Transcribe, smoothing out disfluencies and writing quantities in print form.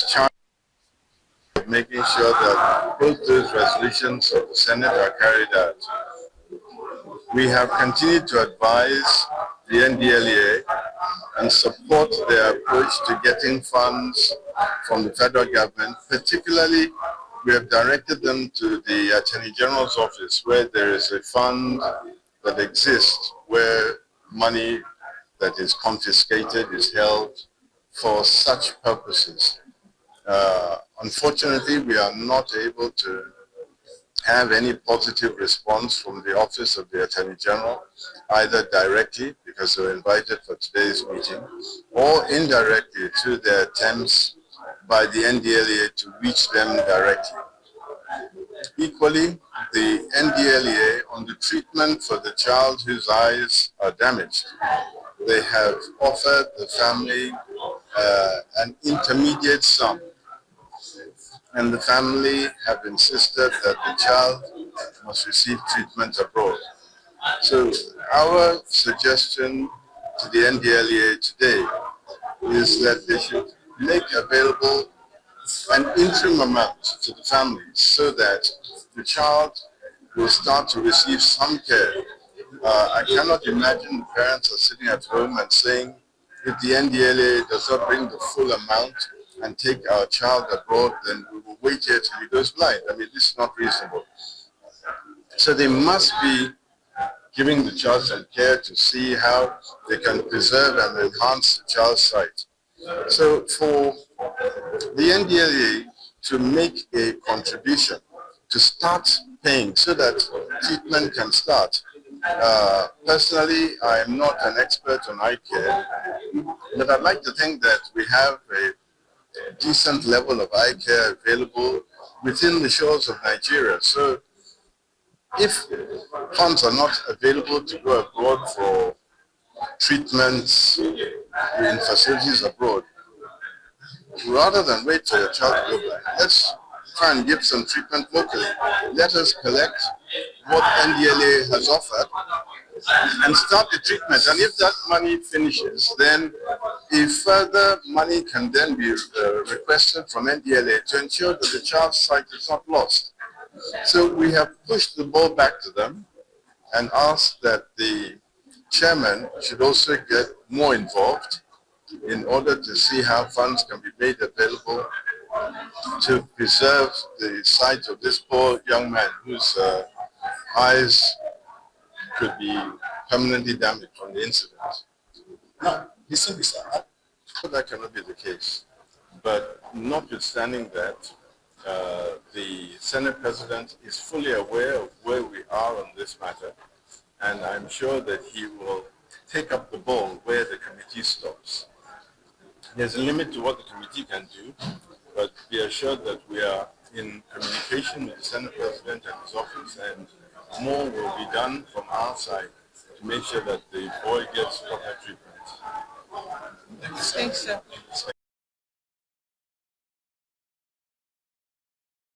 is charged with making sure that both those resolutions of the Senate are carried out. We have continued to advise the NDLEA and support their approach to getting funds from the federal government. Particularly, we have directed them to the Attorney General's office, where there is a fund that exists where money that is confiscated is held for such purposes. Unfortunately, we are not able to have any positive response from the Office of the Attorney General, either directly, because they were invited for today's meeting, or indirectly through their attempts by the NDLEA to reach them directly. Equally, the NDLEA, on the treatment for the child whose eyes are damaged, they have offered the family an intermediate sum, and the family have insisted that the child must receive treatment abroad. So our suggestion to the NDLEA today is that they should make available an interim amount to the families so that the child will start to receive some care. I cannot imagine the parents are sitting at home and saying, if the NDLEA does not bring the full amount and take our child abroad, then we will wait here till he goes blind. I mean, this is not reasonable. So they must be giving the child some care to see how they can preserve and enhance the child's sight. So for the NDLEA to make a contribution to start paying so that treatment can start. Personally, I am not an expert on eye care, but I'd like to think that we have a decent level of eye care available within the shores of Nigeria. So if funds are not available to go abroad for treatments in facilities abroad, rather than wait for your child to go back, let's try and give some treatment locally. Let us collect what NDLEA has offered and start the treatment. And if that money finishes, then if further money can then be requested from NDLEA to ensure that the child's sight is not lost. So we have pushed the ball back to them and asked that the chairman should also get more involved in order to see how funds can be made available to preserve the sight of this poor young man whose eyes could be permanently damaged from the incident. Now, that cannot be the case. But notwithstanding that, the Senate President is fully aware of where we are on this matter, and I'm sure that he will take up the ball where the committee stops. There's a limit to what the committee can do, but be assured that we are in communication with the Senate President and his office, and more will be done from our side to make sure that the boy gets proper treatment. Thanks, sir.